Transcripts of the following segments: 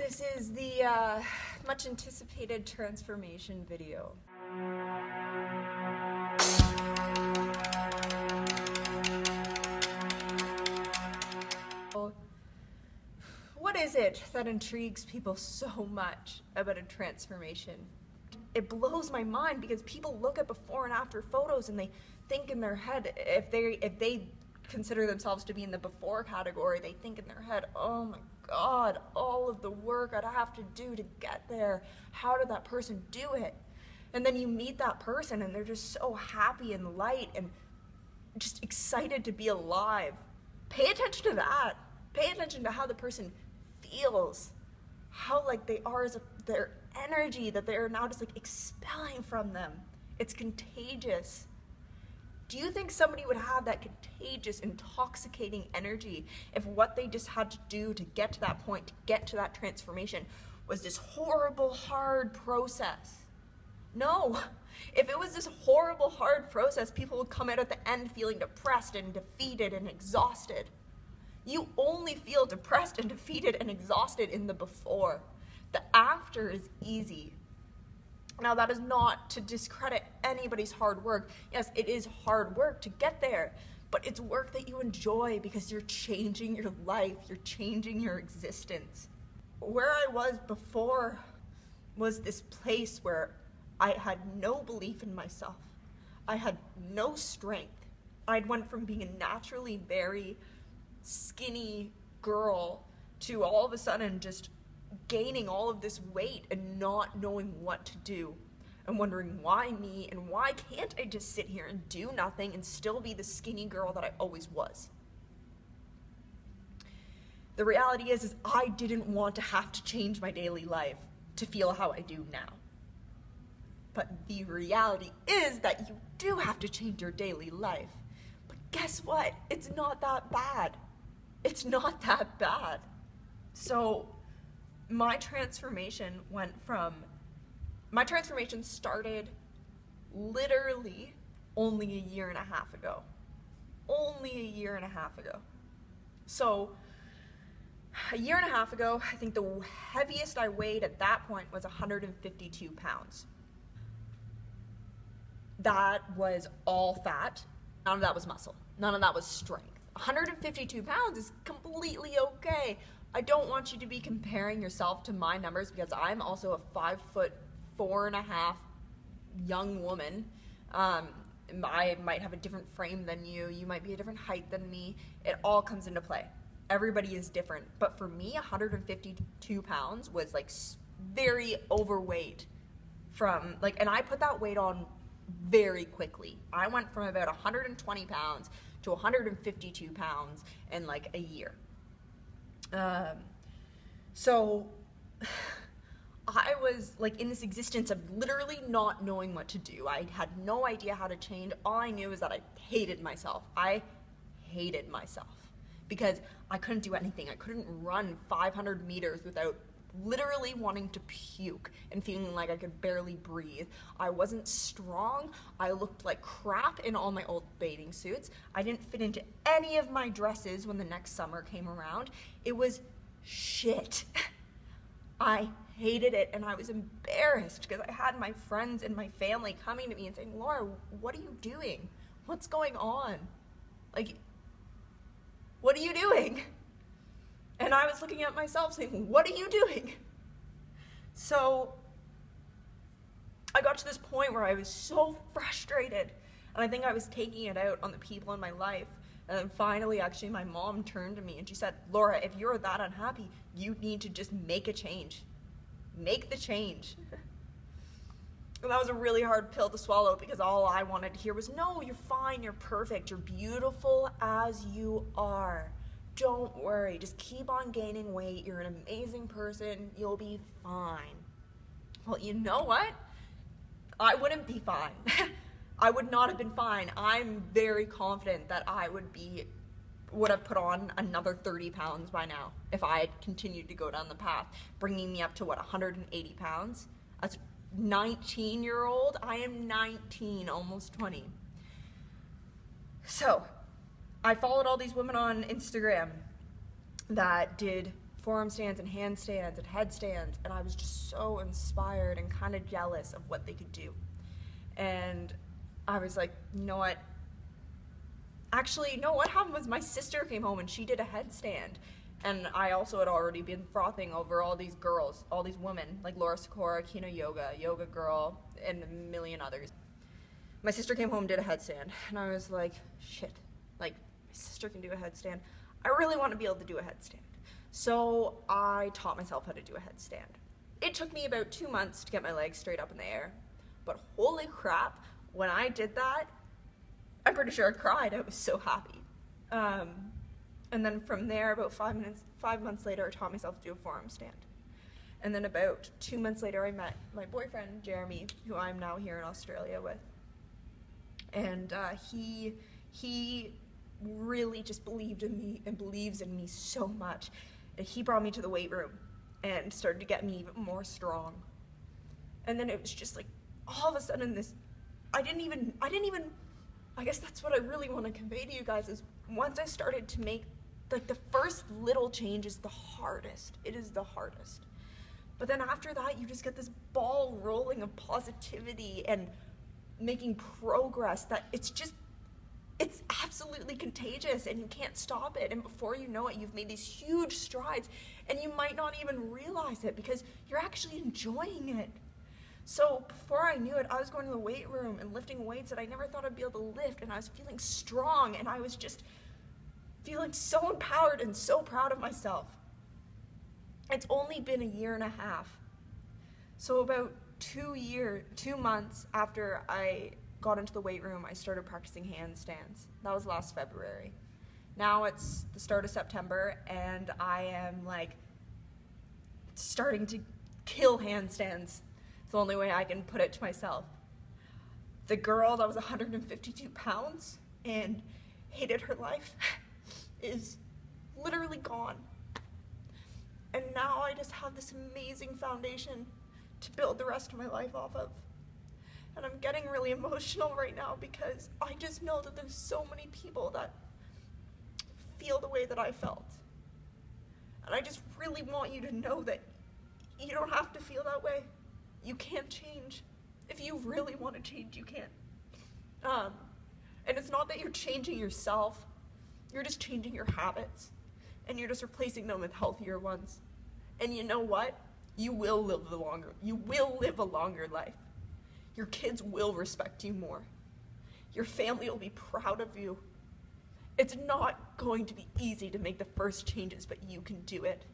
This is the much anticipated transformation video. What is it that intrigues people so much about a transformation? It blows my mind because people look at before and after photos and they think in their head, if they consider themselves to be in the before category, they think in their head, oh my God, all of the work I'd have to do to get there. How did that person do it? And then you meet that person and they're just so happy and light and just excited to be alive. Pay attention to that. Pay attention to how the person feels, how like they are as their energy that they're now just like expelling from them. It's contagious. Do you think somebody would have that contagious, intoxicating energy if what they just had to do to get to that point, to get to that transformation, was this horrible, hard process? No. If it was this horrible, hard process, people would come out at the end feeling depressed and defeated and exhausted. You only feel depressed and defeated and exhausted in the before. The after is easy. Now, that is not to discredit anybody's hard work. Yes, it is hard work to get there, but it's work that you enjoy because you're changing your life, you're changing your existence. Where I was before was this place where I had no belief in myself. I had no strength. I'd went from being a naturally very skinny girl to all of a sudden just gaining all of this weight and not knowing what to do and wondering why me and why can't I just sit here and do nothing and still be the skinny girl that I always was. The reality is I didn't want to have to change my daily life to feel how I do now. But the reality is that you do have to change your daily life. But guess what? It's not that bad. It's not that bad. So my transformation started literally only a year and a half ago. Only a year and a half ago. So a year and a half ago, I think the heaviest I weighed at that point was 152 pounds. That was all fat. None of that was muscle. None of that was strength. 152 pounds is completely okay. I don't want you to be comparing yourself to my numbers because I'm also a 5'4.5" young woman. I might have a different frame than you. You might be a different height than me. It all comes into play. Everybody is different. But for me, 152 pounds was like very overweight and I put that weight on very quickly. I went from about 120 pounds to 152 pounds in like a year. So I was like in this existence of literally not knowing what to do. I had no idea how to change. All I knew is that I hated myself. I hated myself because I couldn't do anything. I couldn't run 500 meters without literally wanting to puke and feeling like I could barely breathe. I wasn't strong. I looked like crap in all my old bathing suits. I didn't fit into any of my dresses when the next summer came around. It was shit. I hated it and I was embarrassed because I had my friends and my family coming to me and saying, Laura, what are you doing? What's going on? Like, what are you doing? And I was looking at myself saying, what are you doing? So I got to this point where I was so frustrated and I think I was taking it out on the people in my life. And then finally, actually, my mom turned to me and she said, Laura, if you're that unhappy, you need to just make a change. Make the change. And that was a really hard pill to swallow because all I wanted to hear was, no, you're fine, you're perfect, you're beautiful as you are. Don't worry, just keep on gaining weight. You're an amazing person. You'll be fine. Well, you know what? I wouldn't be fine. I would not have been fine. I'm very confident that I would have put on another 30 pounds by now if I had continued to go down the path, bringing me up to 180 pounds? As a 19-year-old, I am 19, almost 20. So I followed all these women on Instagram that did forearm stands and handstands and headstands, and I was just so inspired and kind of jealous of what they could do. And I was like, you know what? Actually, no, what happened was my sister came home and she did a headstand. And I also had already been frothing over all these girls, all these women, like Laura Sakura, Kino Yoga, Yoga Girl, and a million others. My sister came home and did a headstand, and I was like, shit, like, my sister can do a headstand. I really want to be able to do a headstand. So I taught myself how to do a headstand. It took me about 2 months to get my legs straight up in the air, but holy crap, when I did that, I'm pretty sure I cried. I was so happy. And then from there, about 5 months later, I taught myself to do a forearm stand. And then about 2 months later, I met my boyfriend, Jeremy, who I'm now here in Australia with. And he really just believed in me and believes in me so much. And he brought me to the weight room and started to get me even more strong. And then it was just like, all of a sudden this, I guess that's what I really want to convey to you guys, is once I started to make, like, the first little change is the hardest. It is the hardest. But then after that, you just get this ball rolling of positivity and making progress that it's absolutely contagious, and you can't stop it. And before you know it, you've made these huge strides, and you might not even realize it because you're actually enjoying it. So before I knew it, I was going to the weight room and lifting weights that I never thought I'd be able to lift, and I was feeling strong, and I was just feeling so empowered and so proud of myself. It's only been 1.5 years. So about 2 months after I got into the weight room, I started practicing handstands. That was last February. Now it's the start of September, and I am like starting to kill handstands. It's the only way I can put it to myself. The girl that was 152 pounds and hated her life is literally gone. And now I just have this amazing foundation to build the rest of my life off of. And I'm getting really emotional right now because I just know that there's so many people that feel the way that I felt. And I just really want you to know that you don't have to feel that way. You can change. If you really want to change, you can. And it's not that you're changing yourself, you're just changing your habits, and you're just replacing them with healthier ones. And you know what? You will live a longer life. Your kids will respect you more. Your family will be proud of you. It's not going to be easy to make the first changes, but you can do it.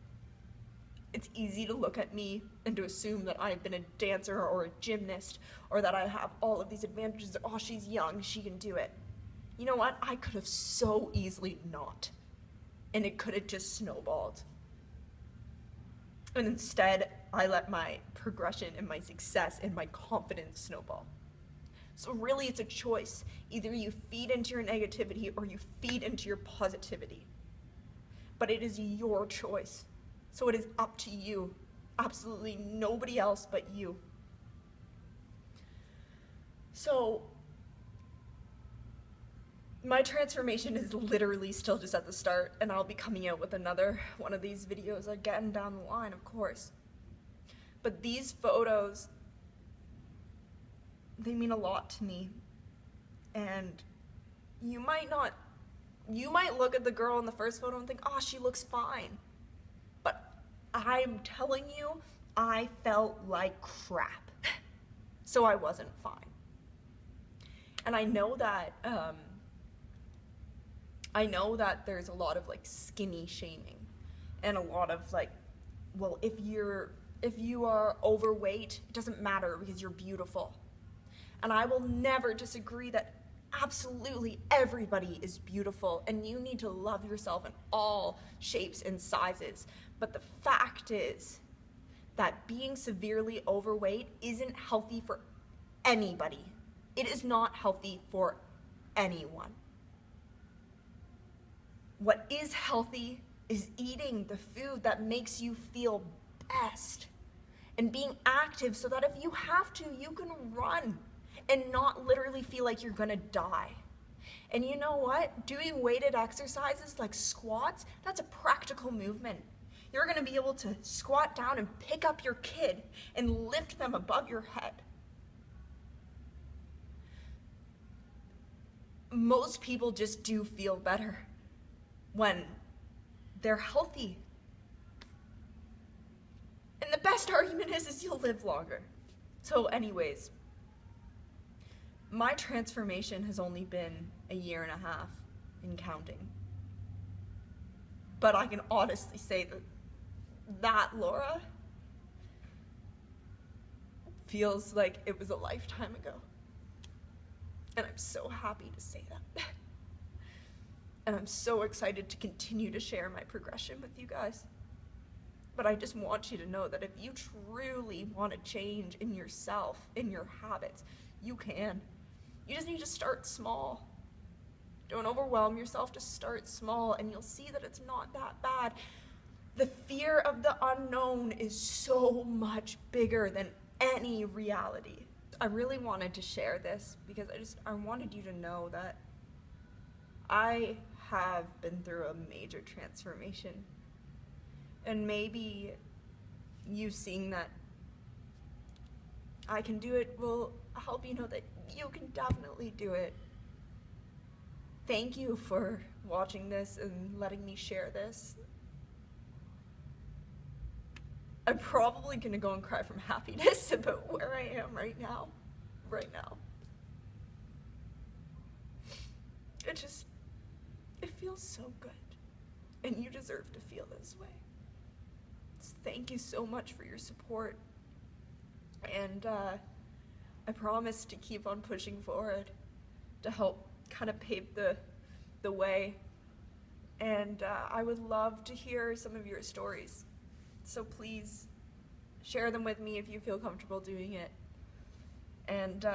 It's easy to look at me and to assume that I've been a dancer or a gymnast, or that I have all of these advantages. Oh, she's young, she can do it. You know what? I could have so easily not. And it could have just snowballed. And instead, I let my progression and my success and my confidence snowball. So really, it's a choice. Either you feed into your negativity or you feed into your positivity. But it is your choice. So it is up to you. Absolutely nobody else but you. So my transformation is literally still just at the start, and I'll be coming out with another one of these videos again down the line, of course. But these photos, they mean a lot to me. And you might look at the girl in the first photo and think, oh, she looks fine. But I'm telling you, I felt like crap. So I wasn't fine. And I know that there's a lot of like skinny shaming and a lot of like, well, if you are overweight, it doesn't matter because you're beautiful. And I will never disagree that absolutely everybody is beautiful and you need to love yourself in all shapes and sizes. But the fact is that being severely overweight isn't healthy for anybody. It is not healthy for anyone. What is healthy is eating the food that makes you feel best and being active so that if you have to, you can run and not literally feel like you're gonna die. And you know what? Doing weighted exercises like squats, that's a practical movement. You're going to be able to squat down and pick up your kid and lift them above your head. Most people just do feel better when they're healthy. And the best argument is you'll live longer. So anyways, my transformation has only been a year and a half in counting. But I can honestly say that Laura feels like it was a lifetime ago. And I'm so happy to say that. And I'm so excited to continue to share my progression with you guys. But I just want you to know that if you truly want to change in yourself, in your habits, you can. You just need to start small. Don't overwhelm yourself, just start small and you'll see that it's not that bad. The fear of the unknown is so much bigger than any reality. I really wanted to share this because I wanted you to know that I have been through a major transformation. And maybe you seeing that I can do it will help you know that you can definitely do it. Thank you for watching this and letting me share this. I'm probably gonna go and cry from happiness about where I am right now. It feels so good. And you deserve to feel this way. So thank you so much for your support. And I promise to keep on pushing forward to help kind of pave the way. And I would love to hear some of your stories. So please share them with me if you feel comfortable doing it. And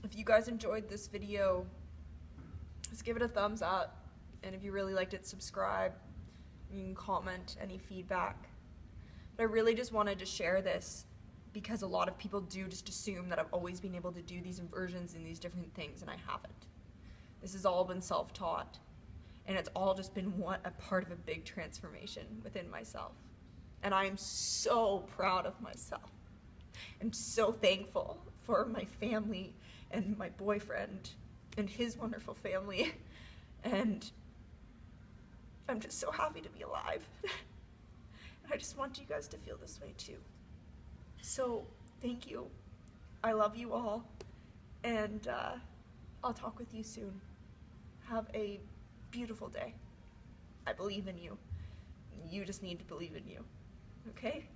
if you guys enjoyed this video, just give it a thumbs up. And if you really liked it, subscribe. You can comment any feedback. But I really just wanted to share this because a lot of people do just assume that I've always been able to do these inversions and these different things, and I haven't. This has all been self-taught, and it's all just been a part of a big transformation within myself. And I am so proud of myself and so thankful for my family and my boyfriend and his wonderful family. And I'm just so happy to be alive. And I just want you guys to feel this way too. So thank you. I love you all. And I'll talk with you soon. Have a beautiful day. I believe in you. You just need to believe in you. Okay?